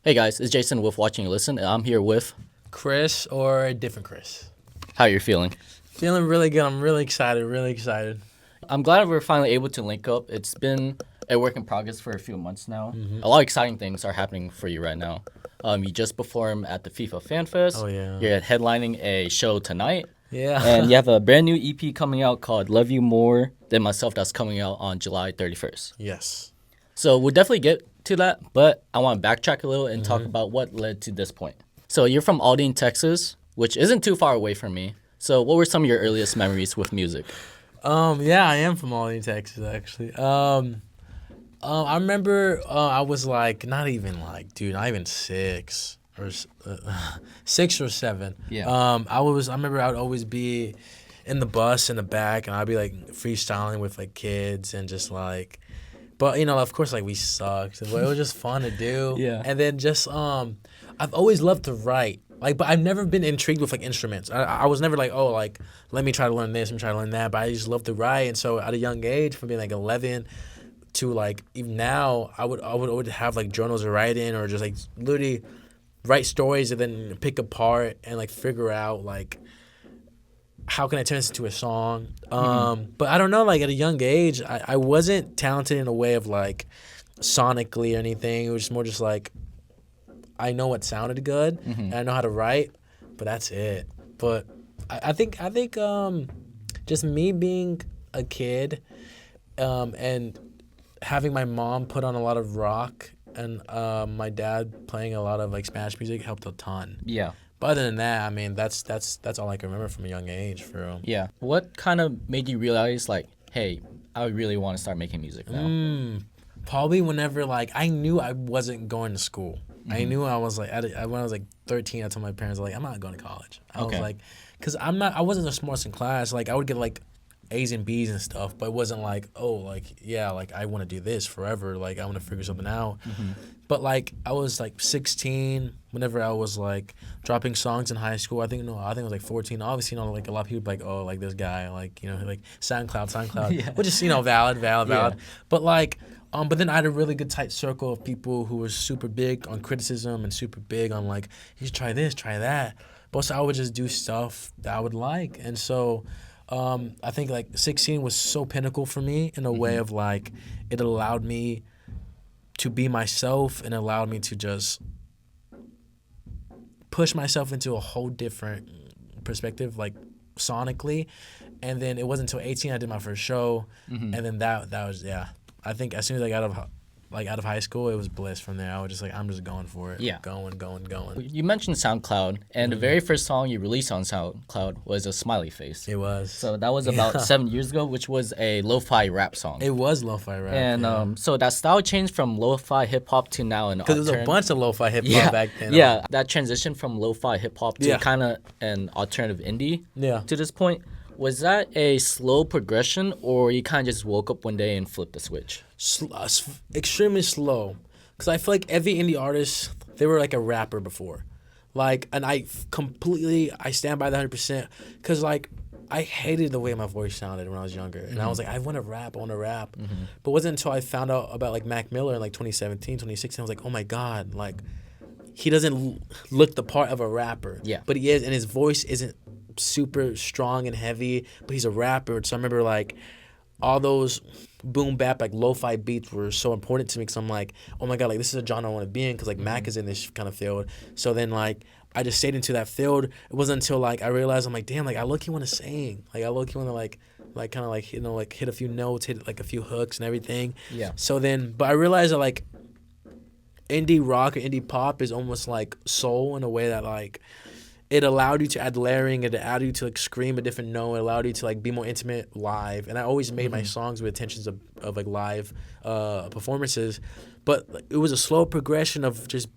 Hey guys, it's Jason with Watching and Listen, and I'm here with. Chris or a different Chris? How you're feeling? Feeling really good. I'm really excited. Really excited. I'm glad we're finally able to link up. It's been a work in progress for a few months now. Mm-hmm. A lot of exciting things are happening for you right now. You just performed at the FIFA Fan Fest. Oh yeah. You're headlining a show tonight. Yeah. And you have a brand new EP coming out called Love You More Than Myself that's coming out on July 31st. Yes. So we'll definitely get to that, but I want to backtrack a little and talk about what led to this point. So you're from Aldine, Texas, which isn't too far away from me. So what were some of your earliest memories with music? Yeah, I am from Aldine, Texas, actually. I remember I was like, not even 6 or 7. Yeah. I remember I would always be in the bus in the back, and I'd be like freestyling with like kids and just like, but of course like we sucked, but it was just fun to do. Yeah. And then just I've always loved to write. Like, but I've never been intrigued with like instruments. I was never like, oh, like let me try to learn this, let me try to learn that. But I just love to write, and so at a young age, from being like 11 to like even now, I would have like journals to write in, or just like literally write stories and then pick apart and like figure out like how can I turn this into a song. But I don't know, like at a young age, I wasn't talented in a way of like sonically or anything. It was just more just like I know what sounded good and I know how to write, but that's it. But I think just me being a kid and having my mom put on a lot of rock and my dad playing a lot of like Spanish music helped a ton. Yeah. But other than that, I mean, that's all I can remember from a young age, for real. Yeah. What kind of made you realize, like, hey, I really want to start making music now? Probably whenever like I knew I wasn't going to school. I knew I was like when I was like 13, I told my parents like I'm not going to college. I was like, because I wasn't the smartest in class. Like I would get like A's and B's and stuff, but it wasn't like, oh, like yeah, like I want to do this forever. Like I want to figure something out. But like I was like 16 whenever I was like dropping songs in high school. I think it was like 14. Obviously, like a lot of people like, oh, like this guy, like like SoundCloud, Yeah. which is valid. Yeah. But like. But then I had a really good tight circle of people who were super big on criticism and super big on like, you should try this, try that. But so I would just do stuff that I would like. And so I think like 16 was so pinnacle for me in a way of like, it allowed me to be myself and allowed me to just push myself into a whole different perspective, like sonically. And then it wasn't until 18 I did my first show. And then that was, yeah. I think as soon as I got out of high school, it was bliss from there. I was just like, I'm just going for it. Yeah. Going. You mentioned SoundCloud, and the very first song you released on SoundCloud was a smiley face. It was. So that was about 7 years ago, which was a lo-fi rap song. It was lo-fi rap. And so that style changed from lo-fi hip-hop to now an because there was a bunch of lo-fi hip-hop yeah, back then. Yeah, that transition from lo-fi hip-hop to Yeah. kind of an alternative indie Yeah. to this point. Was that a slow progression, or you kind of just woke up one day and flipped the switch? Extremely slow. Because I feel like every indie artist, they were like a rapper before. Like, and I stand by that 100%. Because, like, I hated the way my voice sounded when I was younger. And I was like, I want to rap. But it wasn't until I found out about, like, Mac Miller in, like, 2017, 2016, I was like, oh, my God. Like, he doesn't look the part of a rapper. Yeah. But he is, and his voice isn't super strong and heavy, but he's a rapper. So I remember, like, all those boom bap, like, lo-fi beats were so important to me because I'm like, oh, my God, like, this is a genre I want to be in because, like, Mac is in this kind of field. So then, like, I just stayed into that field. It wasn't until like I realized I'm like, damn, like I low-key want to sing. Like I low-key want to like kind of like like hit a few notes, hit like a few hooks and everything. Yeah. So then, but I realized that like indie rock or indie pop is almost like soul in a way that like it allowed you to add layering, it allowed you to like scream a different note, it allowed you to like be more intimate live. And I always made my songs with intentions of like live performances, but it was a slow progression of just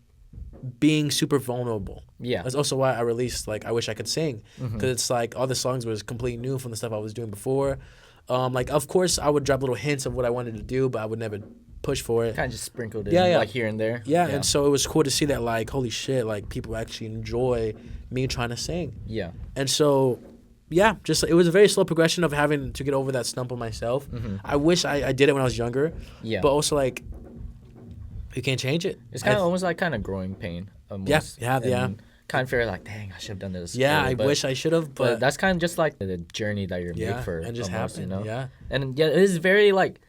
being super vulnerable. Yeah. That's also why I released like I Wish I Could Sing, because it's like all the songs was completely new from the stuff I was doing before. Like of course I would drop little hints of what I wanted to do, but I would never push for it. Kind of just sprinkled in, Yeah. like here and there. Yeah, and so it was cool to see that like holy shit, like people actually enjoy me trying to sing. Yeah. And so yeah, just it was a very slow progression of having to get over that stump of myself. I wish I did it when I was younger. Yeah. But also like You can't change it. It's kind of almost like kind of growing pain. Almost. Yeah. Kind of feel like, dang, I should have done this. Yeah, earlier. I wish I should have, but that's kind of just like the journey that you're made for. and just almost, happened. you know? Yeah. And yeah, it is very like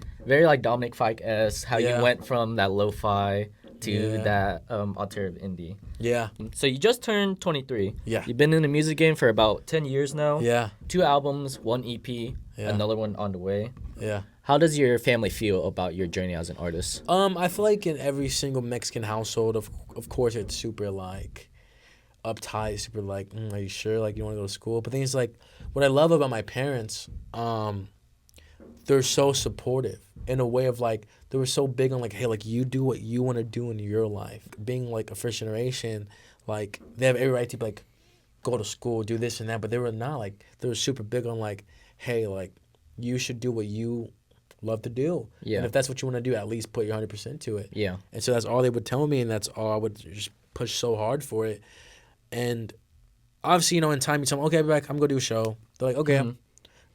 Dominic Fike-esque, how you went from that lo-fi to that alternative indie. Yeah. So you just turned 23. Yeah. You've been in the music game for about 10 years now. Yeah. 2 albums, 1 EP, another one on the way. Yeah. How does your family feel about your journey as an artist? I feel like in every single Mexican household, of course, it's super like uptight, super like, are you sure? Like, you want to go to school? But things like, what I love about my parents, they're so supportive in a way of like, they were so big on like, hey, like, you do what you want to do in your life. Being like a first generation, like, they have every right to like go to school, do this and that, but they were not like, they were super big on like, hey, like, you should do what you love to do. Yeah. And if that's what you want to do, at least put your 100% to it. Yeah. And so that's all they would tell me, and that's all I would just push so hard for it. And obviously, you know, in time you tell them, okay, I'll be back, I'm going to do a show. They're like, okay.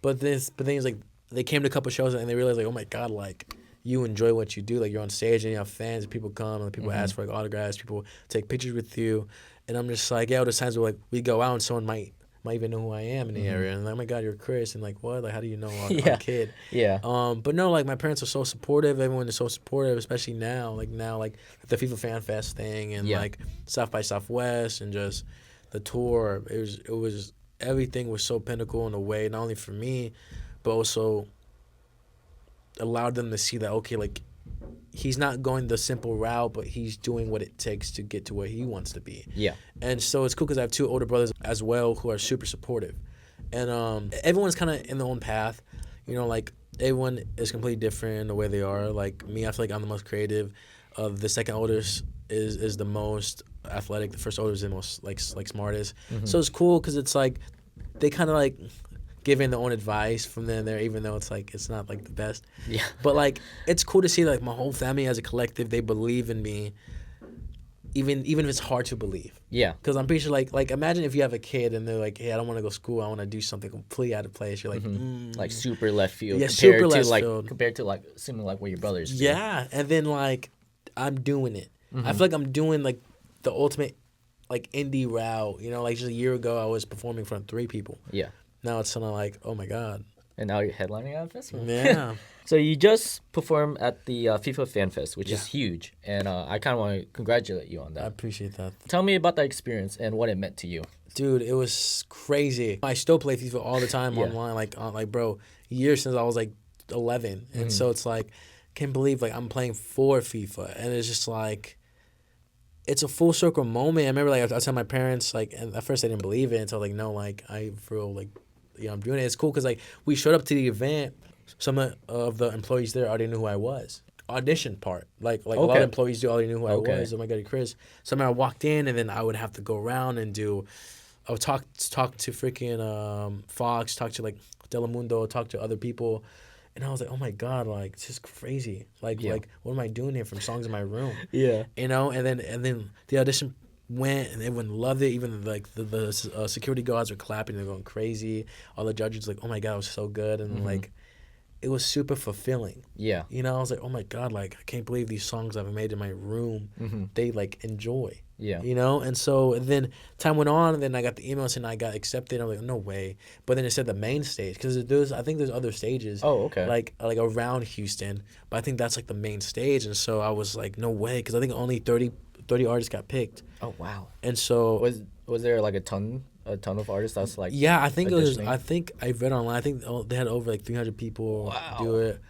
But the thing is, like, they came to a couple shows and they realized, like, oh my God, like, you enjoy what you do. Like, you're on stage and you have fans and people come and people ask for like autographs, people take pictures with you. And I'm just like, yeah, there's times where like we go out and someone might even know who I am in the area, and like, oh my God, you're Chris, and like, what? Like, how do you know I'm a kid? Yeah. But no, like, my parents are so supportive. Everyone is so supportive, especially now, like the FIFA Fan Fest thing, and like South by Southwest, and just the tour. It was everything was so pinnacle in a way, not only for me, but also allowed them to see that, okay, like, he's not going the simple route, but he's doing what it takes to get to where he wants to be. Yeah. And so it's cool because I have 2 older brothers as well who are super supportive. And everyone's kind of in their own path. You know, like, everyone is completely different in the way they are. Like, me, I feel like I'm the most creative. The second oldest is the most athletic. The first oldest is the most, like smartest. So it's cool because it's, like, they kind of, like, giving their own advice from there, even though it's like it's not like the best. Yeah. But like it's cool to see like my whole family as a collective, they believe in me, even if it's hard to believe. Yeah. Because I'm pretty sure like imagine if you have a kid and they're like, hey, I don't want to go to school, I want to do something completely out of place. You're like, like super left field. Yeah, compared super to left like field. compared to like assuming like what your brothers do. Yeah, and then like I'm doing it. I feel like I'm doing like the ultimate like indie route. You know, like just a year ago I was performing in front of 3 people. Yeah. Now it's kind of like, oh my God. And now you're headlining at a festival. Yeah. So you just performed at the FIFA Fan Fest, which is huge. And I kind of want to congratulate you on I that. appreciate that. Tell me about that experience and what it meant to you. Dude, it was crazy. I still play FIFA all the time online. Like, bro, years since I was like 11. And so it's like, can't believe like I'm playing for FIFA. And it's just like, it's a full circle moment. I remember like I was telling my parents, like, and at first they didn't believe it until like, no, like I feel like, you know, I'm doing it. It's cool because like we showed up to the event. Some of the employees there already knew who I was. Audition part, like a lot of employees do already knew who I was. Oh my God, Chris. Somehow I walked in, and then I would have to go around and I would talk to freaking Fox, talk to like Telemundo, talk to other people, and I was like, oh my God, like this is crazy. Like what am I doing here from songs in my room? Yeah, you know. And then the audition went, and everyone loved it. Even like the security guards were clapping, they're going crazy. All the judges like, oh my God, it was so good, and like it was super fulfilling. Yeah, you know, I was like, oh my God, like I can't believe these songs I've made in my room, they like enjoy. Yeah, you know. And so and then time went on, and then I got the emails and I got accepted. I'm like, no way. But then it said the main stage because I think there's other stages. Oh, okay. Like around Houston, but I think that's like the main stage. And so I was like, no way, because I think only 30 artists got picked. Oh wow. And so was there like a ton of artists that's like I think auditioning? it was. I think I read online. I think they had over like 300 people do it,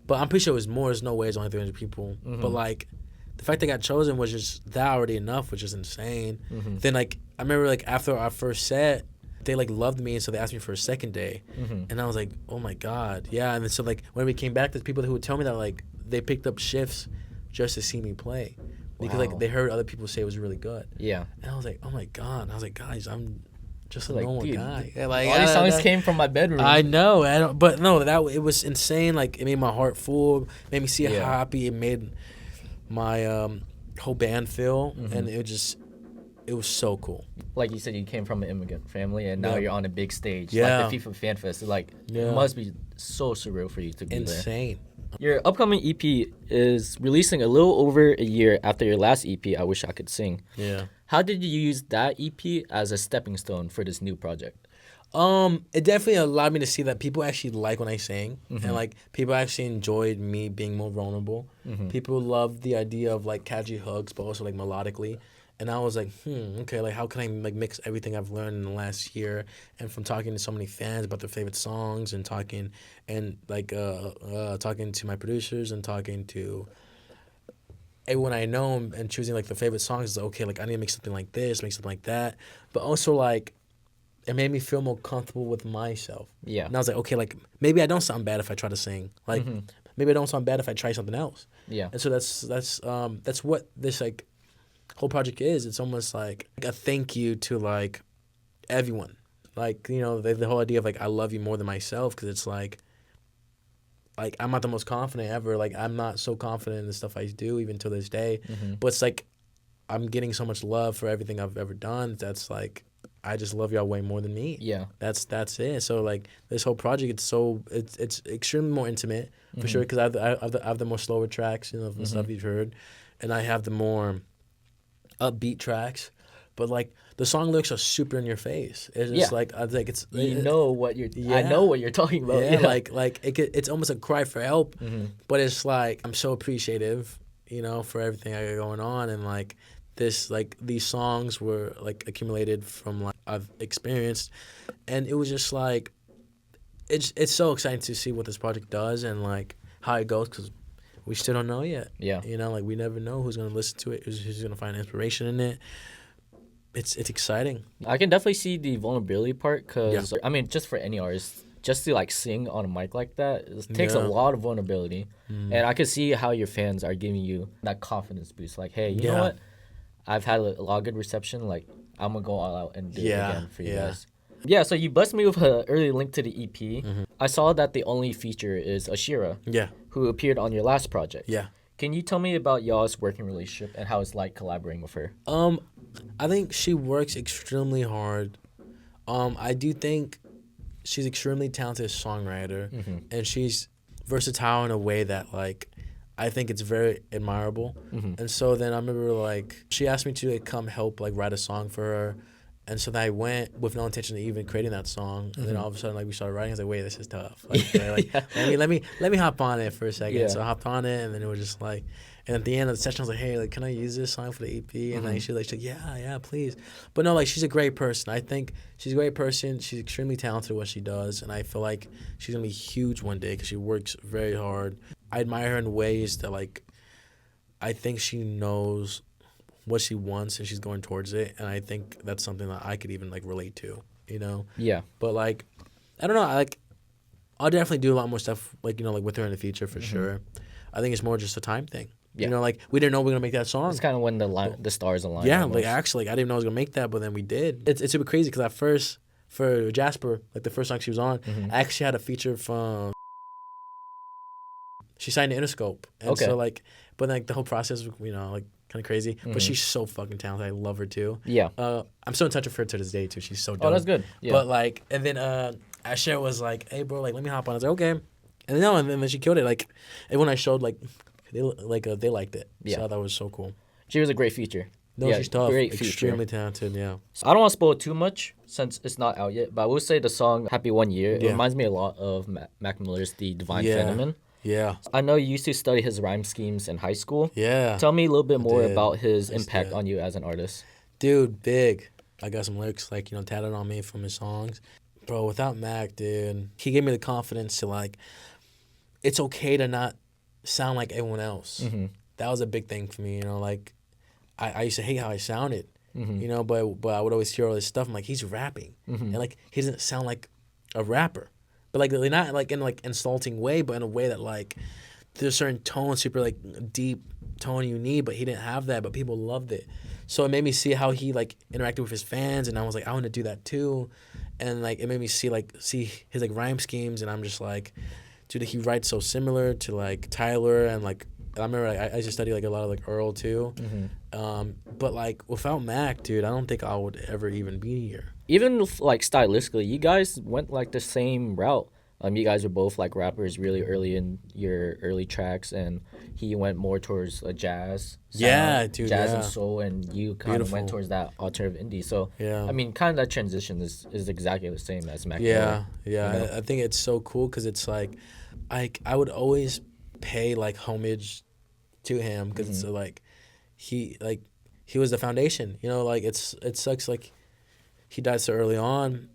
but I'm pretty sure it was more. There's no way it's only 300 people. But like the fact they got chosen was just that already enough, which is insane. Then like I remember like after our first set, they like loved me, and so they asked me for a second day, and I was like, oh my God, yeah. And then so like when we came back, there's people who would tell me that like they picked up shifts just to see me play. Because like they heard other people say it was really good. Yeah. And I was like, oh my God. And I was like, guys, I'm just a normal guy. Yeah, like all these songs came from my bedroom. I know. But no, it was insane. Like it made my heart full. Made me see how happy it made my whole band feel, and it was so cool. Like you said, you came from an immigrant family, and now you're on a big stage. Yeah. Like the FIFA Fan Fest. It must be so surreal for you to be there. Insane. Your upcoming EP is releasing a little over a year after your last EP, I Wish I Could Sing. Yeah. How did you use that EP as a stepping stone for this new project? It definitely allowed me to see that people actually like when I sing, and like people actually enjoyed me being more vulnerable. People loved the idea of like catchy hooks, but also like melodically. And I was like, okay, like how can I like mix everything I've learned in the last year, and from talking to so many fans about their favorite songs, and talking to my producers, and talking to everyone I know, and choosing like the favorite songs. Is like, okay, like I need to make something like this, make something like that, but also like it made me feel more comfortable with myself. Yeah. And I was like, okay, like maybe I don't sound bad if I try to sing. Like maybe I don't sound bad if I try something else. Yeah. And so that's what this like whole project is. It's almost like a thank you to like everyone. Like, you know, the whole idea of like I love you more than myself, because it's like I'm not the most confident ever. Like I'm not so confident in the stuff I do even to this day. But it's like I'm getting so much love for everything I've ever done. That's like I just love y'all way more than me. Yeah. That's it. So like this whole project, it's extremely more intimate for sure, because I have the more slower tracks, you know, the stuff you've heard, and I have the more upbeat tracks. But like the song lyrics are super in your face. It's just like I think it's I know what you're talking about. Yeah, like it's almost a cry for help, but it's like I'm so appreciative, you know, for everything I got going on, and like this like these songs were like accumulated from like I've experienced, and it was just like it's so exciting to see what this project does and like how it goes, because we still don't know yet. Yeah. You know, like we never know who's gonna listen to it, who's gonna find inspiration in it. It's exciting. I can definitely see the vulnerability part, because I mean, just for any artist, just to like sing on a mic like that, it takes a lot of vulnerability, and I can see how your fans are giving you that confidence boost. Like, hey, you know what? I've had a lot of good reception. Like, I'm gonna go all out and do it again for you guys. Yeah, so you busted me with an early link to the EP. I saw that the only feature is Ashera, who appeared on your last project. Yeah. Can you tell me about y'all's working relationship and how it's like collaborating with her? I think she works extremely hard. I do think she's extremely talented songwriter, and she's versatile in a way that like I think it's very admirable. And so then I remember like she asked me to come help like write a song for her. And so then I went with no intention of even creating that song. And then all of a sudden, like we started writing. I was like, "Wait, this is tough." Like, let me hop on it for a second. Yeah. So I hopped on it, and then it was just like, and at the end of the session, I was like, "Hey, like, can I use this song for the EP?" And like she's like, "Yeah, please." But no, like she's a great person. I think she's a great person. She's extremely talented at what she does, and I feel like she's gonna be huge one day because she works very hard. I admire her in ways that like, I think she knows what she wants and she's going towards it, and I think that's something that I could even like relate to, you know. Yeah. But like, I don't know. I'll definitely do a lot more stuff like, you know, like with her in the future for sure. I think it's more just a time thing. Yeah. You know, like we didn't know we were gonna make that song. It's kind of when the stars align. Yeah, almost. like actually, like, I didn't know I was gonna make that, but then we did. It's super crazy because at first for Jasper, like the first song she was on, I actually had a feature from. She signed to Interscope, and so like, but like the whole process, you know, like kind of crazy. But she's so fucking talented. I love her too. Yeah. I'm still in touch with her to this day too. She's so dope. Oh, that's good. Yeah. But like, and then ashera was like, "Hey, bro, like let me hop on." I was like, "Okay," and then she killed it. Like, and when I showed like, they liked it. Yeah. So that was so cool. She was a great feature. No, she's tough. Great Extremely feature. talented. Yeah. So I don't want to spoil too much since it's not out yet, but I will say the song "Happy 1 Year" it reminds me a lot of Mac Miller's "The Divine Feminine." Yeah. I know you used to study his rhyme schemes in high school. Yeah. Tell me a little bit more about his impact on you as an artist. Dude, big. I got some lyrics like, you know, tatted on me from his songs. Bro, without Mac, dude, he gave me the confidence to like, it's okay to not sound like everyone else. That was a big thing for me, you know, like I used to hate how I sounded, you know, but I would always hear all this stuff. I'm like, he's rapping. And like, he doesn't sound like a rapper. But like they're not like in like insulting way, but in a way that like there's a certain tone, super like deep tone you need, but he didn't have that, but people loved it. So it made me see how he like interacted with his fans, and I was like, I want to do that too. And like it made me see his like rhyme schemes, and I'm just like, dude, he writes so similar to like Tyler, and like I remember like, I used to study like a lot of like Earl too. But like without Mac, dude, I don't think I would ever even be here. Even like stylistically, you guys went like the same route. You guys were both like rappers really early in your early tracks, and he went more towards a jazz sound, Yeah, dude, jazz yeah. and soul, and you kind of went Beautiful. towards that alternative indie. So Yeah. I mean, kind of that transition is exactly the same as Mac Yeah, Miller, yeah. you know? I think it's so cool because it's like, I would always pay like homage to him because it's like he like he was the foundation. You know, like it sucks like he died so early on.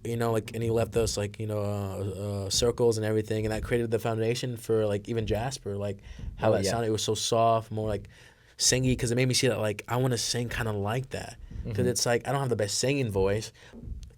You know, like, and he left us like, you know, circles and everything, and that created the foundation for like even Jasper, like how Oh, that yeah. sounded. It was so soft, more like singy, because it made me see that like I want to sing kind of like that, because it's like I don't have the best singing voice.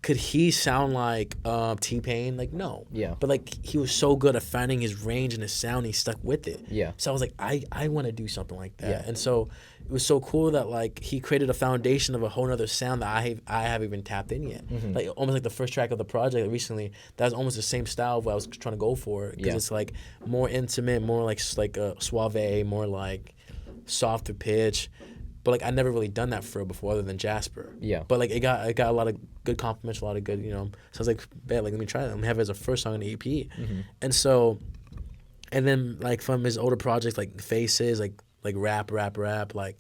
Could he sound like T-Pain? Like, no. Yeah. But like he was so good at finding his range and his sound, he stuck with it. Yeah. So I was like, I want to do something like that. Yeah. And so it was so cool that like he created a foundation of a whole other sound that I haven't even tapped in yet. Like almost like the first track of the project recently, that was almost the same style of what I was trying to go for, because Yeah. it's like more intimate, more like suave, more like softer pitch. But like I never really done that for before other than Jasper. Yeah. But like it got a lot of good compliments, a lot of good, you know. So I was like, bet, like let me try that. Let me have it as a first song on the EP. And so, and then like from his older projects like Faces, like rap, like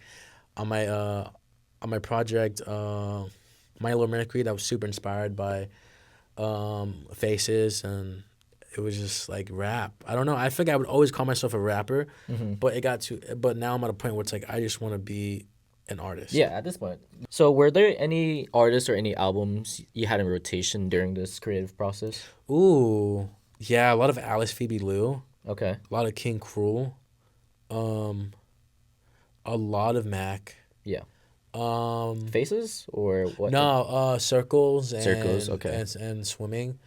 on my project, My Little Mercury, that was super inspired by Faces, and it was just like rap. I don't know. I feel like I would always call myself a rapper, but now I'm at a point where it's like I just want to be an artist. Yeah, at this point. So were there any artists or any albums you had in rotation during this creative process? Ooh, yeah, a lot of Alice Phoebe Lou, Okay. a lot of King Cruel, a lot of Mac. Yeah. Um, Faces or what? no, Circles and Circles, okay. and Swimming.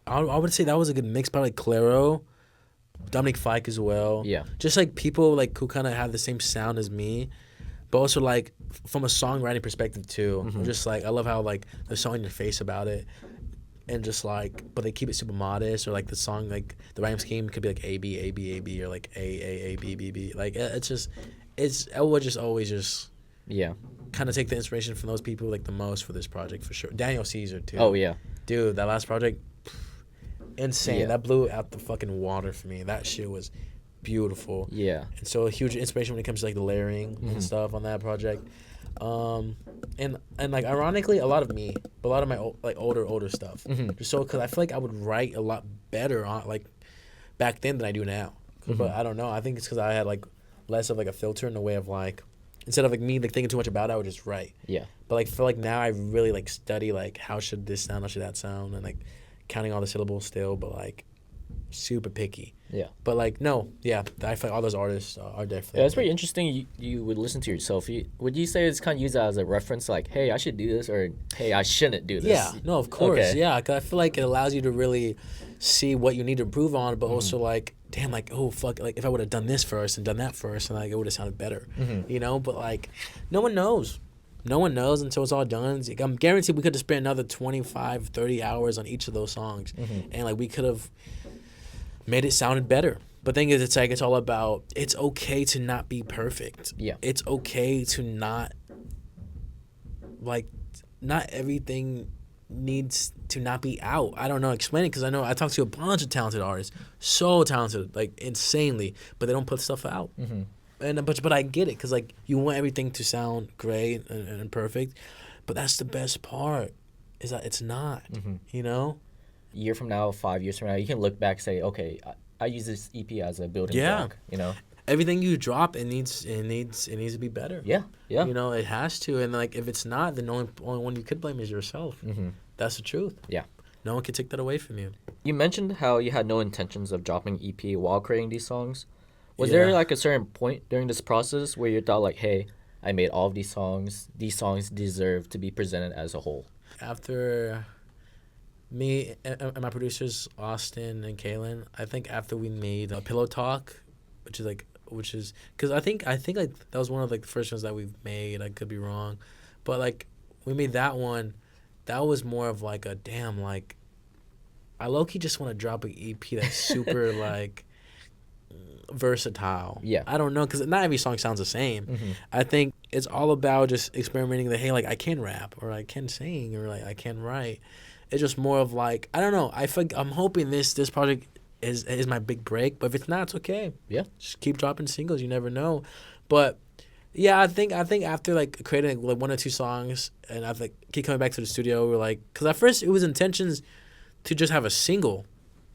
I would say that was a good mix. Probably like Claro, Dominic Fike as well. Yeah. Just like people like who kind of have the same sound as me, but also like from a songwriting perspective too. Just like I love how like they're so in your face about it, and just like but they keep it super modest, or like the song like the rhyme scheme could be like A B A B A B or like A B B B. Like I would just always just Yeah. kind of take the inspiration from those people like the most for this project for sure. Daniel Caesar too. Oh yeah. Dude, that last project, insane. Yeah. That blew out the fucking water for me. That shit was beautiful. Yeah. And so a huge inspiration when it comes to like the layering and stuff on that project. And like ironically, a lot of me, but a lot of my like older stuff. Just so because I feel like I would write a lot better on like back then than I do now. But I don't know. I think it's because I had like less of like a filter in the way of like instead of like me like thinking too much about it, I would just write. Yeah. But like feel like now I really like study like how should this sound, how should that sound, and like counting all the syllables still, but like super picky. Yeah. But like no, yeah, I feel like all those artists are definitely. Yeah, it's pretty interesting. You would listen to yourself. Would you say it's kind of used as a reference, like, "Hey, I should do this," or "Hey, I shouldn't do this"? Yeah, no, of course, Okay. yeah. 'Cause I feel like it allows you to really see what you need to improve on, but also like, damn, like, oh fuck, like if I would have done this first and done that first, and like it would have sounded better, you know. But like, no one knows. No one knows until it's all done. I'm guaranteed we could have spent another 25, 30 hours on each of those songs, and like we could have made it sounded better. But thing is, it's like it's all about. It's okay to not be perfect. Yeah. It's okay to not like not everything needs to not be out. I don't know explain it because I know I talked to a bunch of talented artists, so talented, like insanely, but they don't put stuff out. And but I get it because like you want everything to sound great and perfect, but that's the best part is that it's not. You know. Year from now, 5 years from now, you can look back and say, "Okay, I use this EP as a building block." You know. Everything you drop, it needs to be better. Yeah. Yeah. You know, it has to, and like if it's not, then the only one you could blame is yourself. That's the truth. Yeah. No one can take that away from you. You mentioned how you had no intentions of dropping EP while creating these songs. Was Yeah. there like a certain point during this process where you thought like, "Hey, I made all of these songs. These songs deserve to be presented as a whole"? After me and my producers Austin and Kaylin, I think after we made Pillow Talk, which is because I think like that was one of like the first ones that we've made. I could be wrong, but like we made that one. That was more of like a damn like. I low-key just want to drop an EP that's super like versatile. Yeah. I don't know because not every song sounds the same. I think it's all about just experimenting. That hey, like I can rap or I can sing or like I can write, It's just more of like, I don't know. I'm hoping this project is my big break. But if it's not, it's okay. Yeah. Just keep dropping singles. You never know. But yeah, I think after like creating like 1 or 2 songs, and I've like keep coming back to the studio, we're like, because at first it was intentions to just have a single,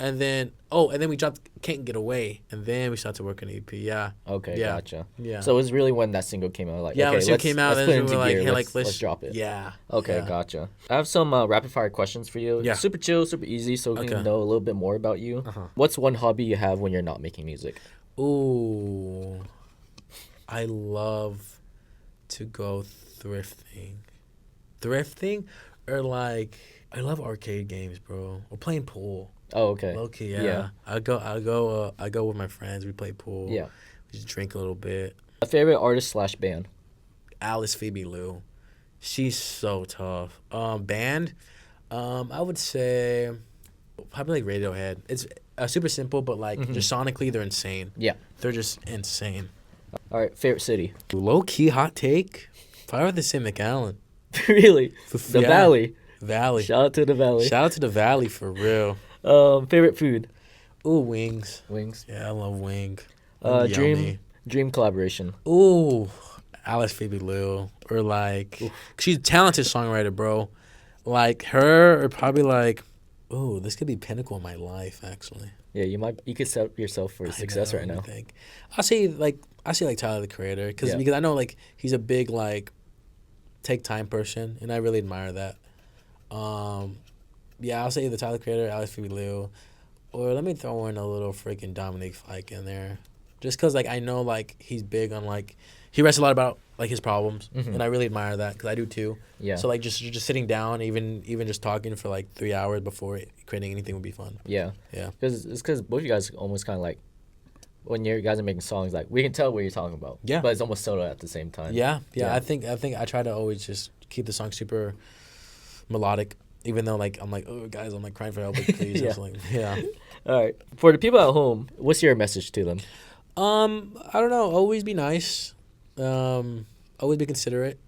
and then we dropped Can't Get Away, and then we started to work on an EP. Yeah. Okay, Yeah. gotcha. Yeah. So it was really when that single came out, like, Yeah, okay, when the single came out, let's then put it we into were like, gear. hey, Let's drop it. Yeah. Okay, Yeah. gotcha. I have some rapid fire questions for you. Yeah. Super chill, super easy, so we Okay. can know a little bit more about you. Uh-huh. What's one hobby you have when you're not making music? Ooh, I love to go thrifting, or like I love arcade games, bro, or playing pool. Oh, okay. Low key, yeah. Yeah. I go with my friends. We play pool. Yeah. We just drink a little bit. A favorite artist / band? Alice Phoebe Lou, she's so tough. Band, I would say probably like Radiohead. It's super simple, but like just sonically, they're insane. Yeah. They're just insane. All right, favorite city? Low key hot take. Probably with the St. McAllen. Really? The Yeah. Valley. Valley. Shout out to the Valley. Shout out to the Valley for real. Favorite food? Ooh, wings. Wings. Yeah, I love wing. Dream collaboration. Ooh, Alice Phoebe Lou. Or like, she's a talented songwriter, bro. Like her, or probably like, ooh, this could be pinnacle in my life, actually. Yeah, you could set up yourself for success right now. I think. I say like Tyler the Creator, because I know like he's a big like take time person, and I really admire that. Yeah, I'll say the Tyler Creator, Alice Phoebe Lou, or let me throw in a little freaking Dominique Fike in there, just because like I know like he's big on like he writes a lot about like his problems, and I really admire that because I do too. Yeah. So like just sitting down, even just talking for like 3 hours before creating anything would be fun. Yeah. Yeah. Because both of you guys almost kind of like, when you guys are making songs, like we can tell what you're talking about. Yeah. But it's almost subtle at the same time. Yeah. Yeah. I think I try to always just keep the song super melodic, even though like I'm like, oh guys, I'm like crying for help, like, please. Yeah. Like, yeah. All right. For the people at home, what's your message to them? I don't know. Always be nice. Always be considerate.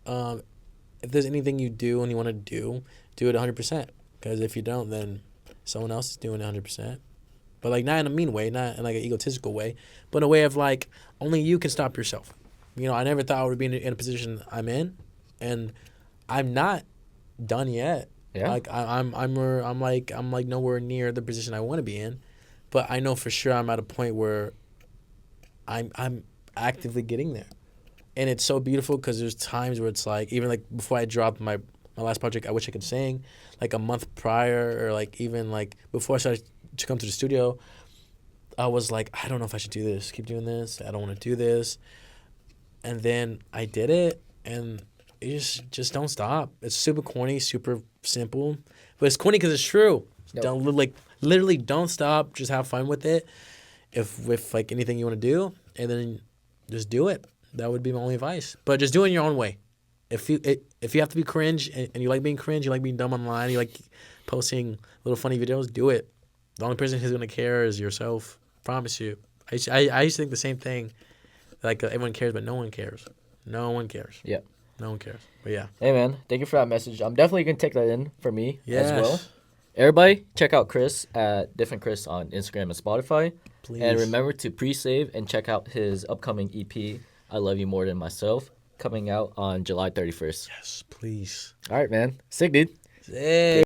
If there's anything you do and you want to do it 100%. Because if you don't, then someone else is doing it 100%. But like not in a mean way, not in like an egotistical way, but in a way of like only you can stop yourself. You know, I never thought I would be in a position I'm in, and I'm not done yet. Yeah. Like I'm like nowhere near the position I want to be in, but I know for sure I'm at a point where I'm actively getting there. And it's so beautiful because there's times where it's like, even like before I dropped my last project, I Wish I Could Sing, like a month prior, or like even like before I started to come to the studio, I was like, I don't know if I should do this, keep doing this, I don't want to do this. And then I did it, and you just don't stop. It's super corny, super simple, but it's corny because it's true. Yep. Don't like literally don't stop. Just have fun with it. If with like anything you want to do, and then just do it. That would be my only advice. But just do it in your own way. If you have to be cringe and you like being cringe, you like being dumb online, you like posting little funny videos, do it. The only person who's gonna care is yourself. Promise you. I used to think the same thing. Like everyone cares, but no one cares. No one cares. Yeah. No one cares. But yeah. Hey, man. Thank you for that message. I'm definitely going to take that in for me as well. Yes. Everybody, check out Chris at Different Chris on Instagram and Spotify. Please. And remember to pre-save and check out his upcoming EP, I Love You More Than Myself, coming out on July 31st. Yes, please. All right, man. Sick, dude. Hey.